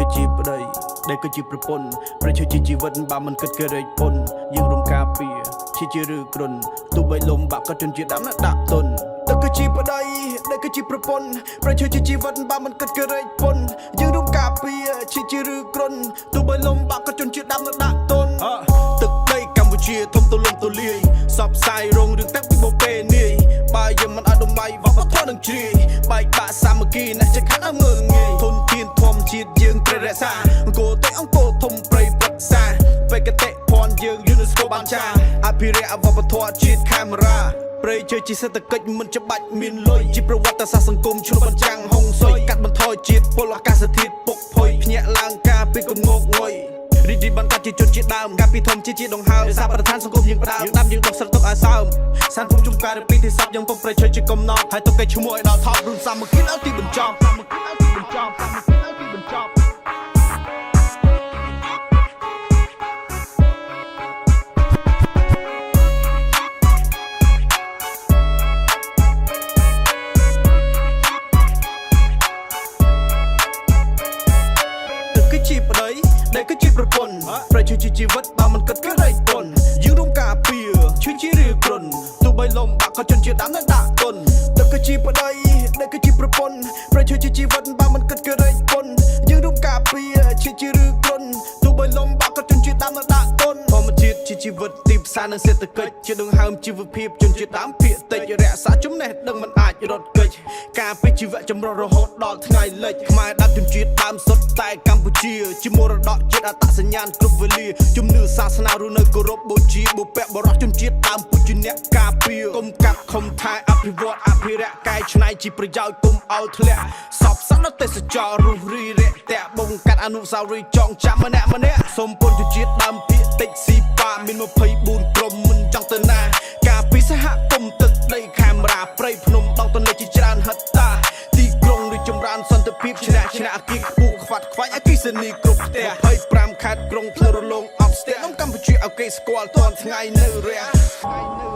គឺជាប្តីដែលគឺជាប្រពន្ធប្រជាជីវិតបើមិនគិតគេរែកពុនយើងរំការពារជាឬគ្រុនទោះបីលំបាក់ក៏ជនជាតិដើមណាដាក់ទុនតែគឺជាប្តីដែលគឺជាប្រពន្ធប្រជាជីវិតបើមិនគិតគេរែកពុនយើងរំការពារជាឬគ្រុនទោះបីលំបាក់ក៏ជនជាតិដើមណាដាក់ទុនទឹកដីកម្ពុជាធំទូលំទូលាយសពផ្សាយរងរឿងតាំងពីបបេនាយបើយើងមិនឲ្យតម្លៃវប្បធម៌នឹងជ្រាយបែកបាក់សាមគ្គីអ្នកចេះខាត់ឲ្យមើលងាយធនធានធម្មជាតិយើងត្រូវរក្សាអង្គរទេអង្គរធំព្រៃប្រឹក្សាបេក្ខតិភ័ណ្ឌយើង UNESCO បានចាអភិរក្សវប្បធម៌ជាតិខេមរាព្រៃជើជាសេដ្ឋកិច្ចមិនច្បាច់មានលុយជាប្រវត្តិសាស្ត្រសង្គមឆ្លុះបញ្ចាំងហុងស៊ុយកាត់បន្ថយជាតិពលអាកាសធាតុពុកផុយភ្ញាក់ឡើងការពីគំងោកងុយរីកបានកាត់ជាជនជាតិដើមកាពីធំជាដងហើសាប្រធានសង្គមយើងផ្ដើមយើងដាំយើងដកស្រទុកឲ្យសើមសានភូមិជុំការពីទីស័ព្ទយើងពុកប្រជើជាកំណត់ហើយទុកគេឈ្មោះឲ្យដល់ថប់រួមសាមគ្គីដល់ទីបញ្ចប់គឺជាប្តីដែលគឺជាប្រពន្ធប្រជាជីវិតបើមិនគិតគេរែកពុនយើងរួមការពារជាឬគ្រុនទោះបីលំបាក់ក៏ជនជាតិដើមណាដាក់ទុនតែគឺជាប្តីដែលគឺជាប្រពន្ធប្រជាជីវិតបើមិនគិតគេរែកពុនយើងរួមការពារជាឬគ្រុនទោះបីលំបាក់ក៏ជនជាតិដើមណាដាក់ទុនធម្មជាតិជាជីវិតទីផ្សារនិងសេដ្ឋកិច្ចជាដង្ហើមជីវភាពជនជាតិដើមភាគតិចរក្សាចំណេះដឹងមិនអាចរត់គេចការពីជីវៈចម្រុះរហូតដល់ថ្ងៃលិចខ្មែរដាប់ជនជាតិដើមសុទ្ធតែកម្ពុជាជាមរតកជាតិអត្តសញ្ញាណគ្រប់វេលាជំនឿសាសនារស់នៅគោរពបូជាបុព្វបុរសជនជាតិដើមពុជអ្នកការពារគុំកាប់ខំថែអភិវឌ្ឍអភិរក្សកែច្នៃជាប្រយោជន៍គុំឲ្យធ្លាក់សពសត្វទេសចររុះរីរៈតាក់បងកាត់អនុស្សាវរីយ៍ចងចាំម្នាក់សូមពុនជនជាតិដើមភាគតិចស៊ីប៉ាមាន24ក្រុមមិនចង់ទៅណាការពីសហគមន៍ទឹកដីខេមរាព្រៃភ្នំដងទន្លេជាច្រើនហិតតាទីក្រុងឬចម្រើនសន្តិភាពឈ្នះអគារខ្ពស់ខ្វាត់ខ្វាយអគិសនីគ្រប់ផ្ទះ25ខេត្តក្រុងផ្លូវរលងអត់ស្ទះក្នុងកម្ពុជាឲ្យគេស្គាល់ទាន់ថ្ងៃនៅរះ